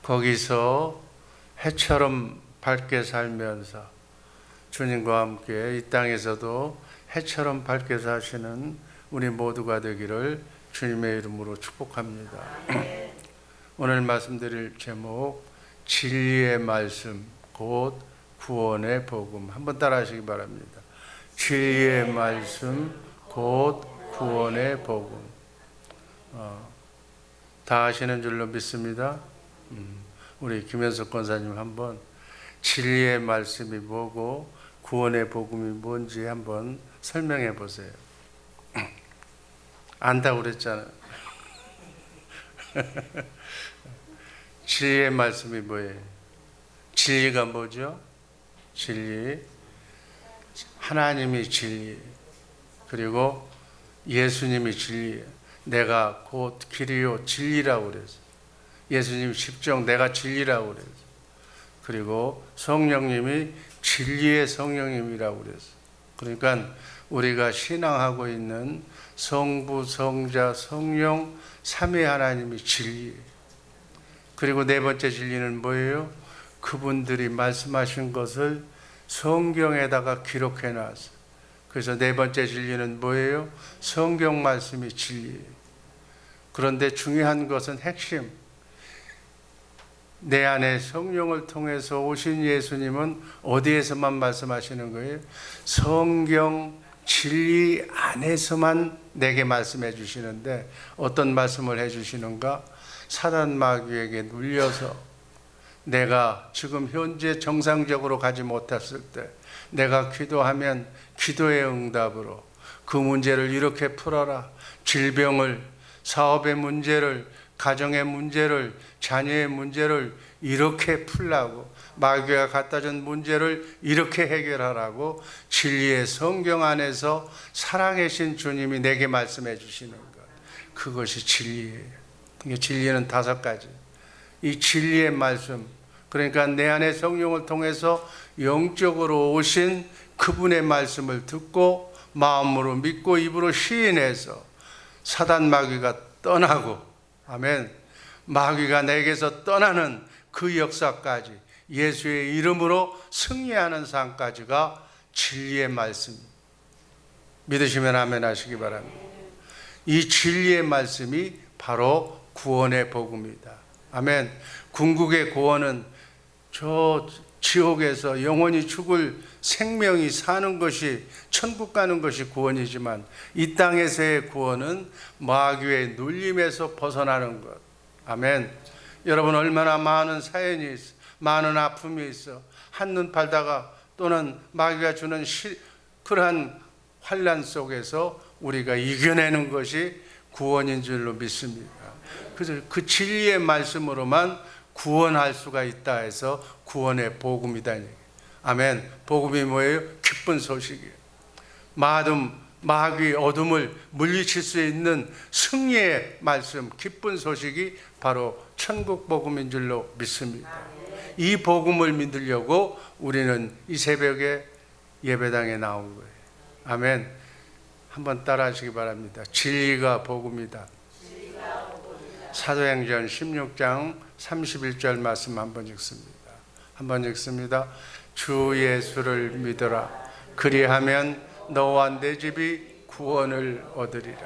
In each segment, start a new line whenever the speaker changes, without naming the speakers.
거기서 해처럼 밝게 살면서 주님과 함께 이 땅에서도 해처럼 밝게 사시는 우리 모두가 되기를 주님의 이름으로 축복합니다. 오늘 말씀드릴 제목, 진리의 말씀 곧 구원의 복음. 한번 따라 하시기 바랍니다. 진리의 말씀 곧 구원의 복음. 다 아시는 줄로 믿습니다. 우리 김현석 권사님 한번 진리의 말씀이 뭐고 구원의 복음이 뭔지 한번 설명해 보세요. 안다고 그랬잖아요. 진리의 말씀이 뭐예요? 진리가 뭐죠? 진리, 하나님이 진리, 그리고 예수님이 진리. 내가 곧 길이요 진리라고 그랬어요. 예수님 십정 내가 진리라고 그랬어요. 그리고 성령님이 진리의 성령님이라고 그랬어요. 그러니까 우리가 신앙하고 있는 성부, 성자, 성령 삼위 하나님이 진리예요. 그리고 네 번째 진리는 뭐예요? 그분들이 말씀하신 것을 성경에다가 기록해 놨어요. 그래서 네 번째 진리는 뭐예요? 성경 말씀이 진리예요. 그런데 중요한 것은 핵심, 내 안에 성령을 통해서 오신 예수님은 어디에서만 말씀하시는 거예요? 성경 진리 안에서만 내게 말씀해 주시는데 어떤 말씀을 해 주시는가? 사단 마귀에게 눌려서 내가 지금 현재 정상적으로 가지 못했을 때 내가 기도하면 기도의 응답으로 그 문제를 이렇게 풀어라. 질병을, 사업의 문제를, 가정의 문제를, 자녀의 문제를 이렇게 풀라고, 마귀가 갖다 준 문제를 이렇게 해결하라고 진리의 성경 안에서 살아계신 주님이 내게 말씀해 주시는 것, 그것이 진리예요. 진리는 5가지. 이 진리의 말씀, 그러니까 내 안에 성령을 통해서 영적으로 오신 그분의 말씀을 듣고 마음으로 믿고 입으로 시인해서 사단 마귀가 떠나고, 아멘, 마귀가 내게서 떠나는 그 역사까지 예수의 이름으로 승리하는 삶까지가 진리의 말씀. 믿으시면 아멘 하시기 바랍니다. 이 진리의 말씀이 바로 구원의 복음이다. 아멘. 궁극의 구원은 저 지옥에서 영원히 죽을 생명이 사는 것이, 천국 가는 것이 구원이지만 이 땅에서의 구원은 마귀의 눌림에서 벗어나는 것. 아멘. 여러분, 얼마나 많은 사연이 있어, 많은 아픔이 있어, 한눈 팔다가 또는 마귀가 주는 그러한 환난 속에서 우리가 이겨내는 것이 구원인 줄로 믿습니다. 그래서 그 진리의 말씀으로만 구원할 수가 있다 해서 구원의 복음이다. 아멘. 복음이 뭐예요? 기쁜 소식이에요. 마귀 어둠을 물리칠 수 있는 승리의 말씀, 기쁜 소식이 바로 천국 복음인 줄로 믿습니다. 이 복음을 믿으려고 우리는 이 새벽에 예배당에 나온 거예요. 아멘. 한번 따라 하시기 바랍니다. 진리가 복음이다. 사도행전 16장 31절 말씀 한번 읽습니다. 한번 읽습니다. 주 예수를 믿어라. 그리하면 너와 내 집이 구원을 얻으리라.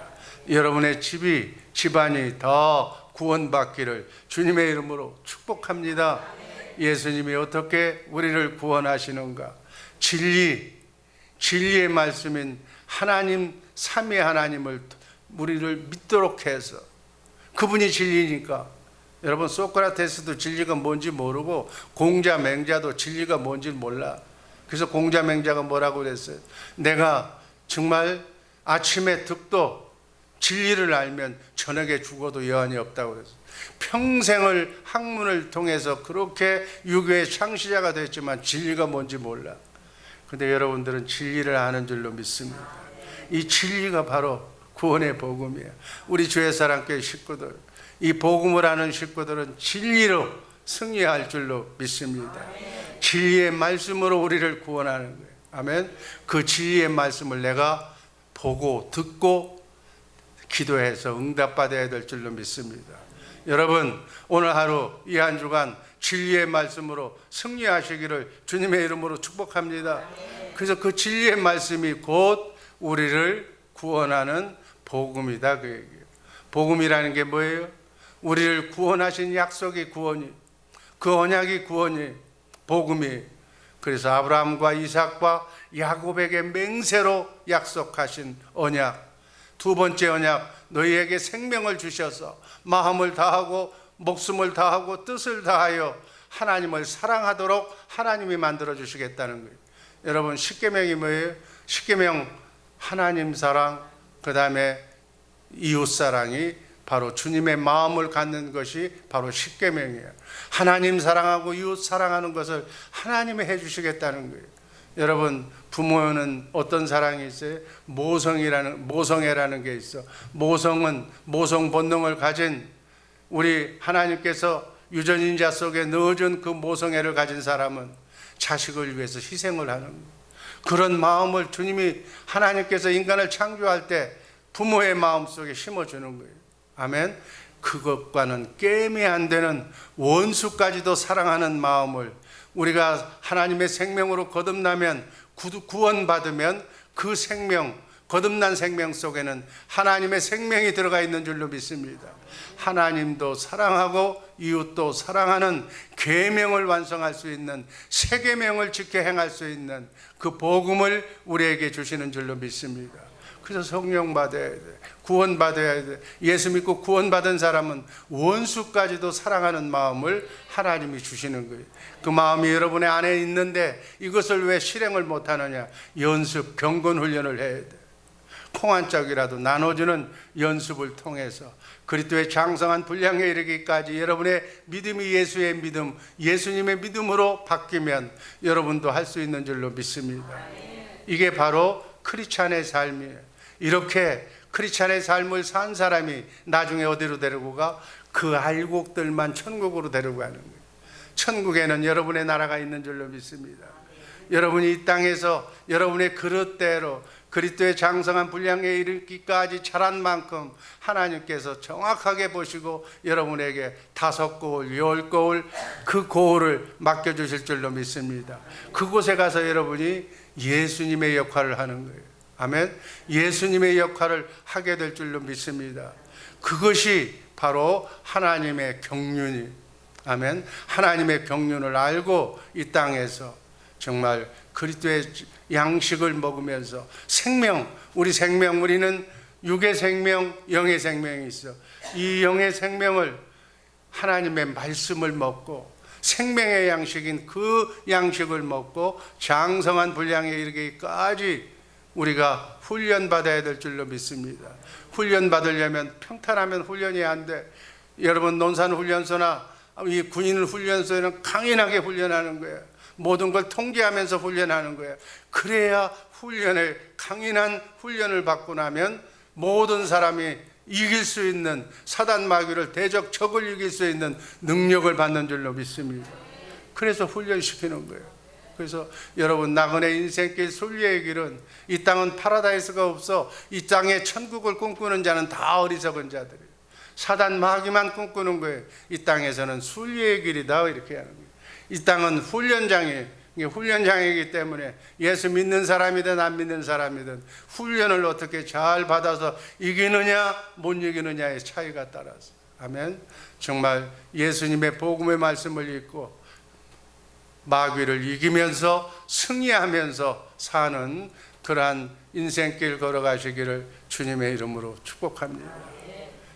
여러분의 집안이 더 구원받기를 주님의 이름으로 축복합니다. 예수님이 어떻게 우리를 구원하시는가? 진리의 말씀인 하나님, 삼위 하나님을 우리를 믿도록 해서, 그분이 진리니까. 여러분, 소크라테스도 진리가 뭔지 모르고 공자 맹자도 진리가 뭔지 몰라. 그래서 공자 맹자가 뭐라고 그랬어요? 내가 정말 아침에 득도 진리를 알면 저녁에 죽어도 여한이 없다고 그랬어요. 평생을 학문을 통해서 그렇게 유교의 창시자가 됐지만 진리가 뭔지 몰라. 근데 여러분들은 진리를 아는 줄로 믿습니다. 이 진리가 바로 구원의 복음이에요. 우리 주의 사랑교회 식구들, 이 복음을 아는 식구들은 진리로 승리할 줄로 믿습니다. 진리의 말씀으로 우리를 구원하는 거예요. 아멘. 그 진리의 말씀을 내가 보고 듣고 기도해서 응답받아야 될 줄로 믿습니다. 여러분 오늘 하루 이 한 주간 진리의 말씀으로 승리하시기를 주님의 이름으로 축복합니다. 그래서 그 진리의 말씀이 곧 우리를 구원하는 복음이다 그 얘기예요. 복음이라는 게 뭐예요? 우리를 구원하신 약속이 구원이, 그 언약이 구원이, 복음이. 그래서 아브라함과 이삭과 야곱에게 맹세로 약속하신 언약, 두 번째 언약, 너희에게 생명을 주셔서 마음을 다하고 목숨을 다하고 뜻을 다하여 하나님을 사랑하도록 하나님이 만들어 주시겠다는 거예요. 여러분 십계명이 뭐예요? 십계명 하나님 사랑, 그 다음에 이웃 사랑이 바로 주님의 마음을 갖는 것이 바로 십계명이에요. 하나님 사랑하고 이웃 사랑하는 것을 하나님이 해주시겠다는 거예요. 여러분 부모는 어떤 사랑이 있어요? 모성애라는 게 있어. 모성은 모성 본능을 가진 우리 하나님께서 유전인자 속에 넣어준 그 모성애를 가진 사람은 자식을 위해서 희생을 하는 거예요. 그런 마음을 주님이 하나님께서 인간을 창조할 때 부모의 마음 속에 심어주는 거예요. 아멘. 그것과는 게임이 안 되는 원수까지도 사랑하는 마음을 우리가 하나님의 생명으로 거듭나면 구원받으면 그 생명, 거듭난 생명 속에는 하나님의 생명이 들어가 있는 줄로 믿습니다. 하나님도 사랑하고 이웃도 사랑하는 계명을 완성할 수 있는, 새 계명을 지켜 행할 수 있는 그 복음을 우리에게 주시는 줄로 믿습니다. 그래서 성령 받아야 돼. 구원 받아야 돼. 예수 믿고 구원 받은 사람은 원수까지도 사랑하는 마음을 하나님이 주시는 거예요. 그 마음이 여러분의 안에 있는데 이것을 왜 실행을 못 하느냐? 연습, 경건 훈련을 해야 돼. 콩 한 짝이라도 나눠주는 연습을 통해서 그리스도의 장성한 분량에 이르기까지 여러분의 믿음이 예수의 믿음, 예수님의 믿음으로 바뀌면 여러분도 할 수 있는 줄로 믿습니다. 이게 바로 크리스찬의 삶이에요. 이렇게 크리스찬의 삶을 산 사람이 나중에 어디로 데리고 가? 그 알곡들만 천국으로 데리고 가는 거예요. 천국에는 여러분의 나라가 있는 줄로 믿습니다. 여러분이 이 땅에서 여러분의 그릇대로 그리스도의 장성한 분량에 이르기까지 자란 만큼 하나님께서 정확하게 보시고 여러분에게 5고을, 10고을 그 고을을 맡겨주실 줄로 믿습니다. 그곳에 가서 여러분이 예수님의 역할을 하는 거예요. 아멘. 예수님의 역할을 하게 될 줄로 믿습니다. 그것이 바로 하나님의 경륜이, 아멘. 하나님의 경륜을 알고 이 땅에서 정말 그리스도의 양식을 먹으면서 생명, 우리 생명, 우리는 육의 생명, 영의 생명이 있어. 이 영의 생명을 하나님의 말씀을 먹고 생명의 양식인 그 양식을 먹고 장성한 분량에 이르기까지 우리가 훈련받아야 될 줄로 믿습니다. 훈련받으려면 평탄하면 훈련이 안 돼. 여러분 논산훈련소나 이 군인훈련소에는 강인하게 훈련하는 거예요. 모든 걸 통제하면서 훈련하는 거예요. 그래야 강인한 훈련을 받고 나면 모든 사람이 이길 수 있는 사단 마귀를 대적 적을 이길 수 있는 능력을 받는 줄로 믿습니다. 그래서 훈련시키는 거예요. 그래서 여러분 나그네 인생길 순례의 길은 이 땅은 파라다이스가 없어. 이 땅에 천국을 꿈꾸는 자는 다 어리석은 자들이에요. 사단 마귀만 꿈꾸는 거예요. 이 땅에서는 순례의 길이다 이렇게 하는 거예요. 이 땅은 훈련장이기 때문에 예수 믿는 사람이든 안 믿는 사람이든 훈련을 어떻게 잘 받아서 이기느냐 못 이기느냐의 차이가 따라서, 아멘. 정말 예수님의 복음의 말씀을 읽고 마귀를 이기면서 승리하면서 사는 그러한 인생길 걸어가시기를 주님의 이름으로 축복합니다.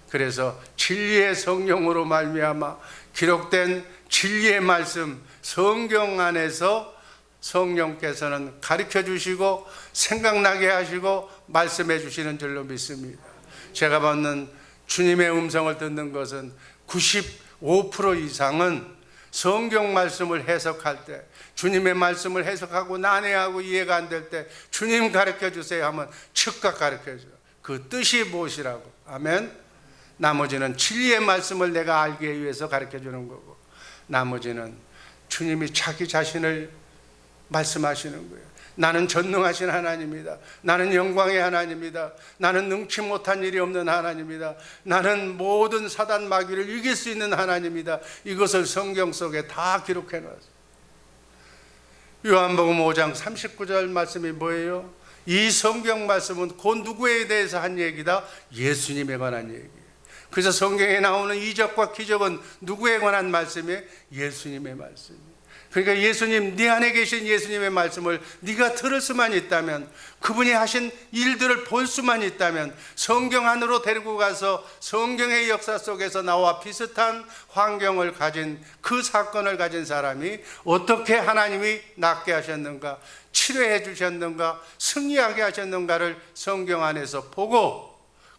그래서 진리의 성령으로 말미암아 기록된 진리의 말씀, 성경 안에서 성령께서는 가르쳐 주시고 생각나게 하시고 말씀해 주시는 줄로 믿습니다. 제가 받는 주님의 음성을 듣는 것은 95% 이상은 성경 말씀을 해석할 때, 주님의 말씀을 해석하고 난해하고 이해가 안 될 때 주님 가르쳐 주세요 하면 즉각 가르쳐 줘요. 그 뜻이 무엇이라고. 아멘. 나머지는 진리의 말씀을 내가 알기 위해서 가르쳐 주는 거고, 나머지는 주님이 자기 자신을 말씀하시는 거예요. 나는 전능하신 하나님이다. 나는 영광의 하나님이다. 나는 능치 못한 일이 없는 하나님이다. 나는 모든 사단 마귀를 이길 수 있는 하나님이다. 이것을 성경 속에 다 기록해 놨어요. 요한복음 5장 39절 말씀이 뭐예요? 이 성경 말씀은 그 누구에 대해서 한 얘기다? 예수님에 관한 얘기예요. 그래서 성경에 나오는 이적과 기적은 누구에 관한 말씀이에요? 예수님의 말씀이에요. 그러니까 예수님, 네 안에 계신 예수님의 말씀을 네가 들을 수만 있다면, 그분이 하신 일들을 볼 수만 있다면, 성경 안으로 데리고 가서 성경의 역사 속에서 나와 비슷한 환경을 가진, 그 사건을 가진 사람이 어떻게 하나님이 낫게 하셨는가, 치료해 주셨는가, 승리하게 하셨는가를 성경 안에서 보고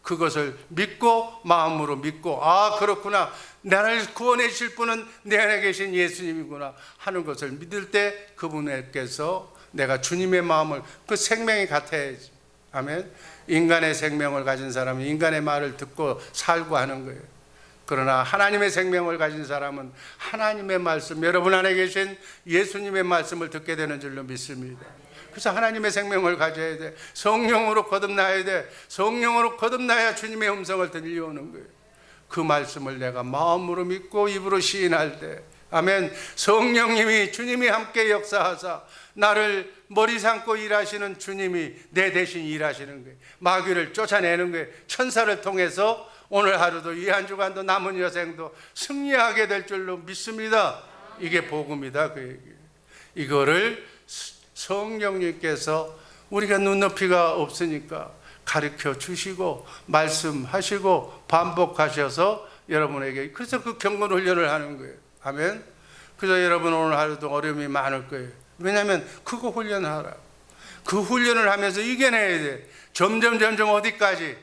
그것을 믿고, 마음으로 믿고, 아 그렇구나, 나를 구원해 주실 분은 내 안에 계신 예수님이구나 하는 것을 믿을 때 그분에게서 내가 주님의 마음을, 그 생명이 같아야지. 아멘. 인간의 생명을 가진 사람은 인간의 말을 듣고 살고 하는 거예요. 그러나 하나님의 생명을 가진 사람은 하나님의 말씀, 여러분 안에 계신 예수님의 말씀을 듣게 되는 줄로 믿습니다. 그래서 하나님의 생명을 가져야 돼. 성령으로 거듭나야 돼. 성령으로 거듭나야 주님의 음성을 들려오는 거예요. 그 말씀을 내가 마음으로 믿고 입으로 시인할 때, 아멘, 성령님이, 주님이 함께 역사하사 나를 머리 삼고 일하시는 주님이 내 대신 일하시는 거예요. 마귀를 쫓아내는 거예요. 천사를 통해서 오늘 하루도 이 한 주간도 남은 여생도 승리하게 될 줄로 믿습니다. 이게 복음이다, 그 얘기예요. 이거를 성령님께서 우리가 눈높이가 없으니까 가르쳐 주시고 말씀하시고 반복하셔서 여러분에게, 그래서 그 경건 훈련을 하는 거예요. 아멘. 그래서 여러분 오늘 하루도 어려움이 많을 거예요. 왜냐하면 그거 훈련하라. 그 훈련을 하면서 이겨내야 돼. 점점 어디까지?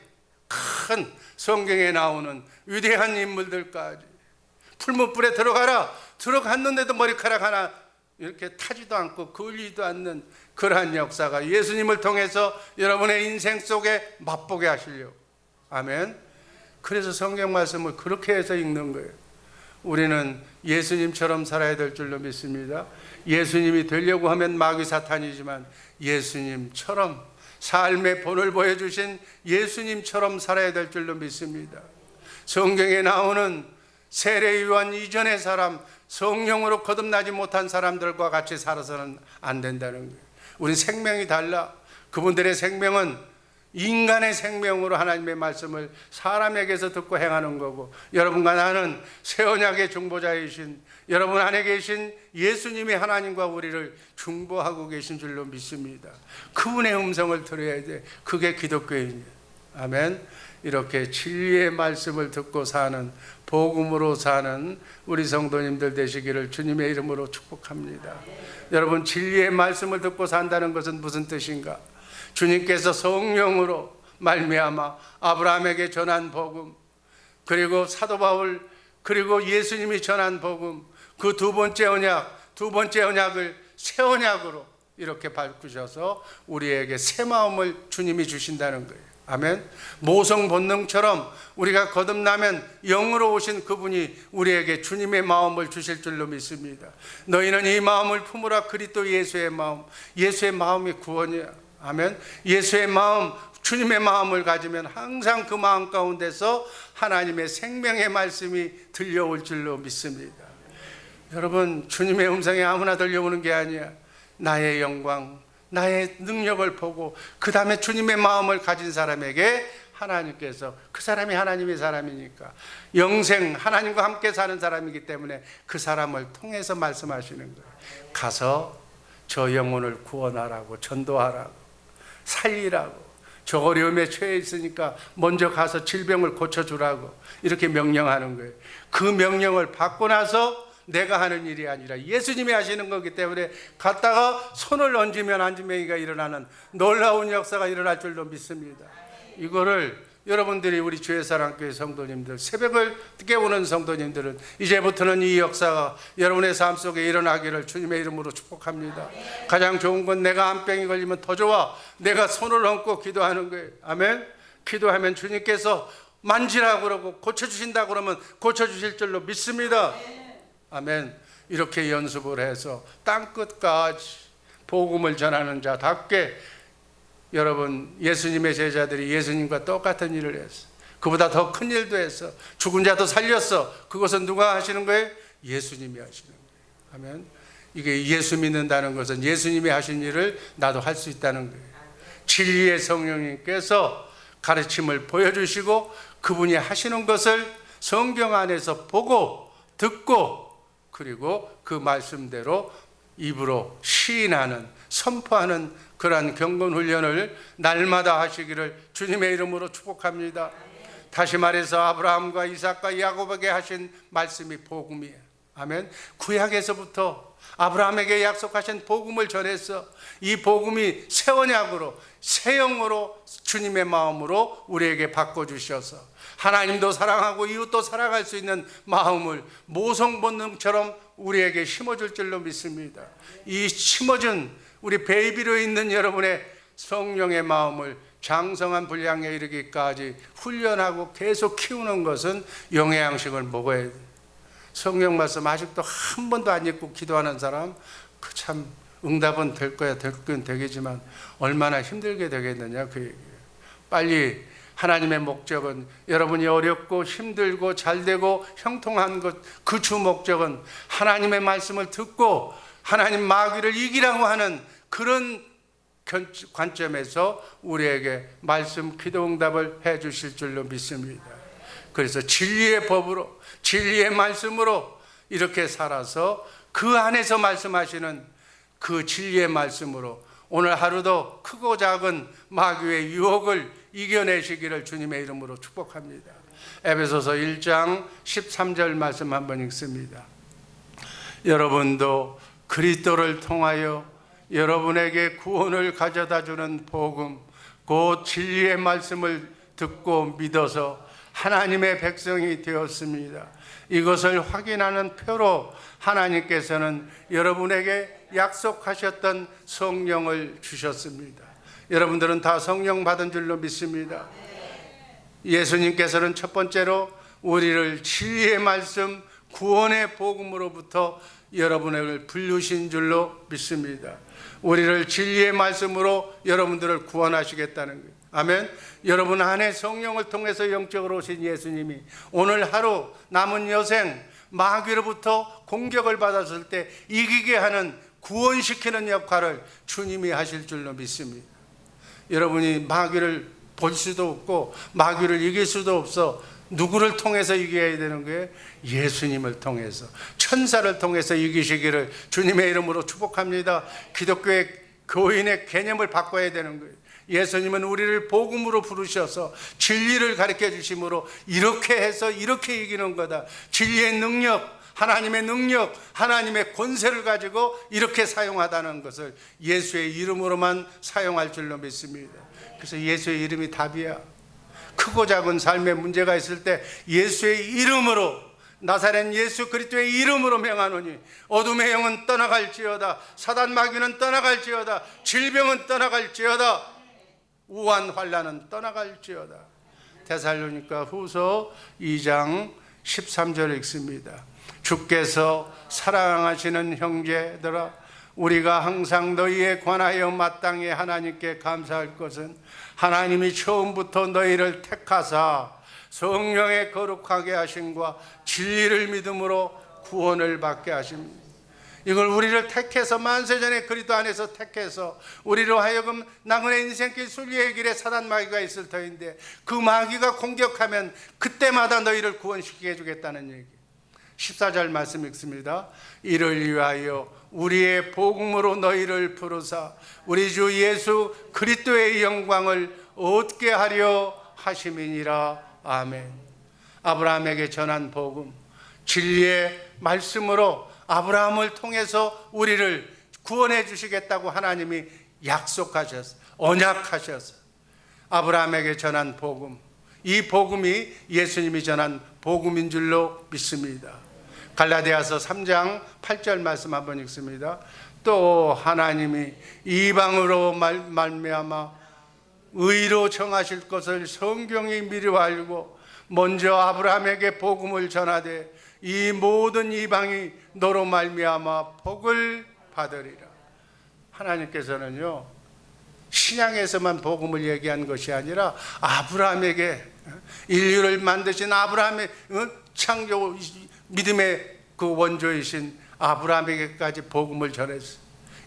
큰 성경에 나오는 위대한 인물들까지. 풀무불에 들어가라. 들어갔는데도 머리카락 하나 이렇게 타지도 않고 걸리지도 않는 그러한 역사가 예수님을 통해서 여러분의 인생 속에 맛보게 하시려고. 아멘. 그래서 성경 말씀을 그렇게 해서 읽는 거예요. 우리는 예수님처럼 살아야 될 줄로 믿습니다. 예수님이 되려고 하면 마귀 사탄이지만 예수님처럼 삶의 본을 보여주신 예수님처럼 살아야 될 줄로 믿습니다. 성경에 나오는 세례요한 이전의 사람, 성령으로 거듭나지 못한 사람들과 같이 살아서는 안 된다는 거예요. 우리 생명이 달라. 그분들의 생명은 인간의 생명으로 하나님의 말씀을 사람에게서 듣고 행하는 거고, 여러분과 나는 새 언약의 중보자이신 여러분 안에 계신 예수님이 하나님과 우리를 중보하고 계신 줄로 믿습니다. 그분의 음성을 들어야 돼. 그게 기독교인이에요. 아멘. 이렇게 진리의 말씀을 듣고 사는, 복음으로 사는 우리 성도님들 되시기를 주님의 이름으로 축복합니다. 여러분, 진리의 말씀을 듣고 산다는 것은 무슨 뜻인가? 주님께서 성령으로 말미암아 아브라함에게 전한 복음, 그리고 사도 바울, 그리고 예수님이 전한 복음, 그 두 번째 언약을 새 언약으로 이렇게 바꾸셔서 우리에게 새 마음을 주님이 주신다는 거예요. 아멘. 모성 본능처럼 우리가 거듭나면 영으로 오신 그분이 우리에게 주님의 마음을 주실 줄로 믿습니다. 너희는 이 마음을 품으라. 그리스도 예수의 마음. 예수의 마음이 구원이야. 아멘. 예수의 마음, 주님의 마음을 가지면 항상 그 마음 가운데서 하나님의 생명의 말씀이 들려올 줄로 믿습니다. 여러분, 주님의 음성이 아무나 들려오는 게 아니야. 나의 영광, 나의 능력을 보고 그 다음에 주님의 마음을 가진 사람에게 하나님께서, 그 사람이 하나님의 사람이니까 영생 하나님과 함께 사는 사람이기 때문에 그 사람을 통해서 말씀하시는 거예요. 가서 저 영혼을 구원하라고, 전도하라고, 살리라고, 저 어려움에 처해 있으니까 먼저 가서 질병을 고쳐주라고 이렇게 명령하는 거예요. 그 명령을 받고 나서 내가 하는 일이 아니라 예수님이 하시는 거기 때문에 갔다가 손을 얹으면 안진뱅이가 일어나는 놀라운 역사가 일어날 줄로 믿습니다. 이거를 여러분들이, 우리 주의사랑교회 성도님들, 새벽을 깨우는 성도님들은 이제부터는 이 역사가 여러분의 삶 속에 일어나기를 주님의 이름으로 축복합니다. 가장 좋은 건 내가 암병이 걸리면 더 좋아. 내가 손을 얹고 기도하는 거예요. 아멘. 기도하면 주님께서 만지라고 그러고 고쳐주신다고 그러면 고쳐주실 줄로 믿습니다. 아멘. 이렇게 연습을 해서 땅끝까지 복음을 전하는 자답게 여러분 예수님의 제자들이 예수님과 똑같은 일을 했어. 그보다 더 큰 일도 했어. 죽은 자도 살렸어. 그것은 누가 하시는 거예요? 예수님이 하시는 거예요. 하면 이게 예수 믿는다는 것은 예수님이 하신 일을 나도 할 수 있다는 거예요. 진리의 성령님께서 가르침을 보여주시고 그분이 하시는 것을 성경 안에서 보고 듣고 그리고 그 말씀대로 입으로 시인하는 선포하는 그러한 경건 훈련을 날마다 하시기를 주님의 이름으로 축복합니다. 다시 말해서 아브라함과 이삭과 야곱에게 하신 말씀이 복음이에요. 아멘. 구약에서부터 아브라함에게 약속하신 복음을 전해서 이 복음이 새 언약으로 새 영으로 주님의 마음으로 우리에게 바꿔주셔서 하나님도 사랑하고 이웃도 사랑할 수 있는 마음을 모성 본능처럼 우리에게 심어줄 줄로 믿습니다. 이 심어준 우리 베이비로 있는 여러분의 성령의 마음을 장성한 분량에 이르기까지 훈련하고 계속 키우는 것은 영의 양식을 먹어야 돼요. 성경 말씀 아직도 한 번도 안 읽고 기도하는 사람 그 참 응답은 될 거야 될건 되겠지만 얼마나 힘들게 되겠느냐 그 얘기예요. 빨리 하나님의 목적은 여러분이 어렵고 힘들고 잘되고 형통한 것 그 주 목적은 하나님의 말씀을 듣고 하나님 마귀를 이기라고 하는 그런 관점에서 우리에게 말씀 기도 응답을 해 주실 줄로 믿습니다. 그래서 진리의 법으로 진리의 말씀으로 이렇게 살아서 그 안에서 말씀하시는 그 진리의 말씀으로 오늘 하루도 크고 작은 마귀의 유혹을 이겨내시기를 주님의 이름으로 축복합니다. 에베소서 1장 13절 말씀 한번 읽습니다. 여러분도 그리스도를 통하여 여러분에게 구원을 가져다 주는 복음 곧 진리의 말씀을 듣고 믿어서 하나님의 백성이 되었습니다. 이것을 확인하는 표로 하나님께서는 여러분에게 약속하셨던 성령을 주셨습니다. 여러분들은 다 성령 받은 줄로 믿습니다. 예수님께서는 첫 번째로 우리를 진리의 말씀 구원의 복음으로부터 여러분을 부르신 줄로 믿습니다. 우리를 진리의 말씀으로 여러분들을 구원하시겠다는 거예요. 아멘. 여러분 안에 성령을 통해서 영적으로 오신 예수님이 오늘 하루 남은 여생 마귀로부터 공격을 받았을 때 이기게 하는 구원시키는 역할을 주님이 하실 줄로 믿습니다. 여러분이 마귀를 볼 수도 없고 마귀를 이길 수도 없어. 누구를 통해서 이겨야 되는 거예요? 예수님을 통해서 천사를 통해서 이기시기를 주님의 이름으로 축복합니다. 기독교의 교인의 개념을 바꿔야 되는 거예요. 예수님은 우리를 복음으로 부르셔서 진리를 가르쳐 주심으로 이렇게 해서 이렇게 이기는 거다. 진리의 능력, 하나님의 능력, 하나님의 권세를 가지고 이렇게 사용하다는 것을 예수의 이름으로만 사용할 줄로 믿습니다. 그래서 예수의 이름이 답이야. 크고 작은 삶에 문제가 있을 때 예수의 이름으로 나사렛 예수 그리스도의 이름으로 명하노니 어둠의 영은 떠나갈지어다 사단 마귀는 떠나갈지어다 질병은 떠나갈지어다 우한 환난은 떠나갈지어다. 데살로니가 후서 2장 13절 읽습니다. 주께서 사랑하시는 형제들아 우리가 항상 너희에 관하여 마땅히 하나님께 감사할 것은 하나님이 처음부터 너희를 택하사 성령의 거룩하게 하심과 진리를 믿음으로 구원을 받게 하십니다. 이걸 우리를 택해서 만세전에 그리스도 안에서 택해서 우리로 하여금 나그네 인생길 순리의 길에 사단 마귀가 있을 터인데 그 마귀가 공격하면 그때마다 너희를 구원시키게 해주겠다는 얘기. 14절 말씀 읽습니다. 이를 위하여 우리의 복음으로 너희를 부르사 우리 주 예수 그리스도의 영광을 얻게 하려 하심이니라. 아멘. 아브라함에게 전한 복음 진리의 말씀으로 아브라함을 통해서 우리를 구원해 주시겠다고 하나님이 약속하셨어. 언약하셨어. 아브라함에게 전한 복음, 이 복음이 예수님이 전한 복음인 줄로 믿습니다. 갈라디아서 3장 8절 말씀 한번 읽습니다. 또 하나님이 이방으로 말미암아 의로 정하실 것을 성경이 미리 알고 먼저 아브라함에게 복음을 전하되 이 모든 이방이 너로 말미암아 복을 받으리라. 하나님께서는요, 신약에서만 복음을 얘기한 것이 아니라 아브라함에게, 인류를 만드신 아브라함의 창조 믿음의 그 원조이신 아브라함에게까지 복음을 전했어.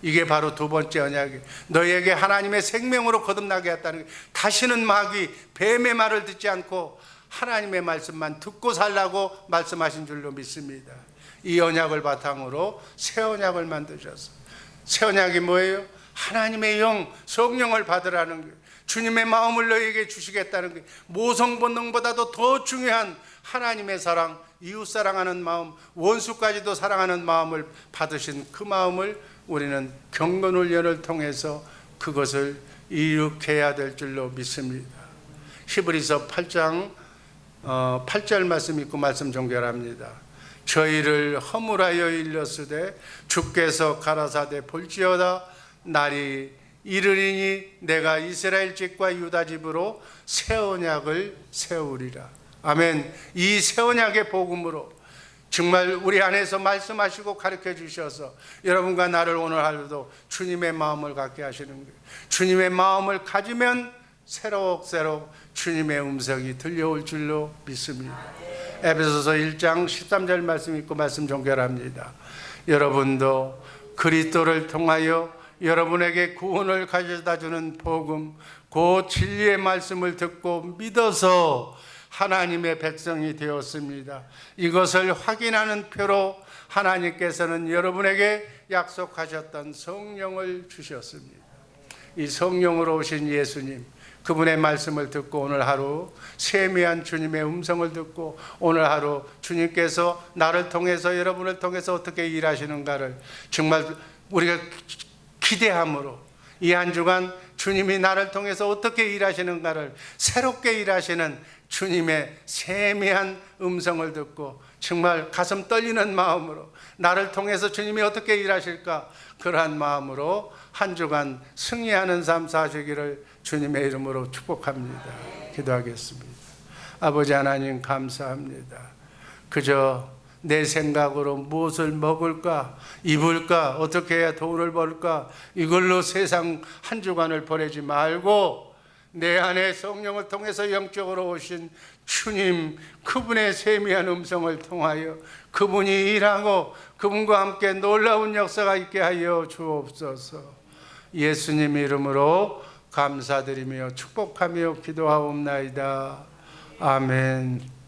이게 바로 두 번째 언약이, 너에게 하나님의 생명으로 거듭나게 했다는 게, 다시는 마귀 뱀의 말을 듣지 않고 하나님의 말씀만 듣고 살라고 말씀하신 줄로 믿습니다. 이 언약을 바탕으로 새 언약을 만드셨어. 새 언약이 뭐예요? 하나님의 영, 성령을 받으라는 거예요. 주님의 마음을 너에게 주시겠다는 거예요. 모성 본능보다도 더 중요한 하나님의 사랑, 이웃 사랑하는 마음, 원수까지도 사랑하는 마음을 받으신 그 마음을 우리는 경건 훈련을 통해서 그것을 이룩해야 될 줄로 믿습니다. 히브리서 8장 8절 말씀 읽고 말씀 종결합니다. 저희를 허물하여 일렀으되 주께서 가라사대 볼지어다 날이 이르리니 내가 이스라엘 집과 유다 집으로 새 언약을 세우리라. 아멘. 이 새 언약의 복음으로 정말 우리 안에서 말씀하시고 가르쳐 주셔서 여러분과 나를 오늘 하루도 주님의 마음을 갖게 하시는 거예요. 주님의 마음을 가지면 새록새록 주님의 음성이 들려올 줄로 믿습니다. 에베소서 1장 13절 말씀 읽고 말씀 종결합니다. 여러분도 그리스도를 통하여 여러분에게 구원을 가져다 주는 복음, 그 진리의 말씀을 듣고 믿어서 하나님의 백성이 되었습니다. 이것을 확인하는 표로 하나님께서는 여러분에게 약속하셨던 성령을 주셨습니다. 이 성령으로 오신 예수님, 그분의 말씀을 듣고 오늘 하루 세미한 주님의 음성을 듣고 오늘 하루 주님께서 나를 통해서, 여러분을 통해서 어떻게 일하시는가를 정말 우리가 기대함으로, 이 한 주간 주님이 나를 통해서 어떻게 일하시는가를 새롭게 일하시는 주님의 세미한 음성을 듣고 정말 가슴 떨리는 마음으로 나를 통해서 주님이 어떻게 일하실까, 그러한 마음으로 한 주간 승리하는 삶 사시기를 주님의 이름으로 축복합니다. 기도하겠습니다. 아버지 하나님, 감사합니다. 그저 내 생각으로 무엇을 먹을까, 입을까, 어떻게 해야 돈을 벌까, 이걸로 세상 한 주간을 보내지 말고 내 안에 성령을 통해서 영적으로 오신 주님, 그분의 세미한 음성을 통하여 그분이 일하고 그분과 함께 놀라운 역사가 있게 하여 주옵소서. 예수님 이름으로 감사드리며 축복하며 기도하옵나이다. 아멘.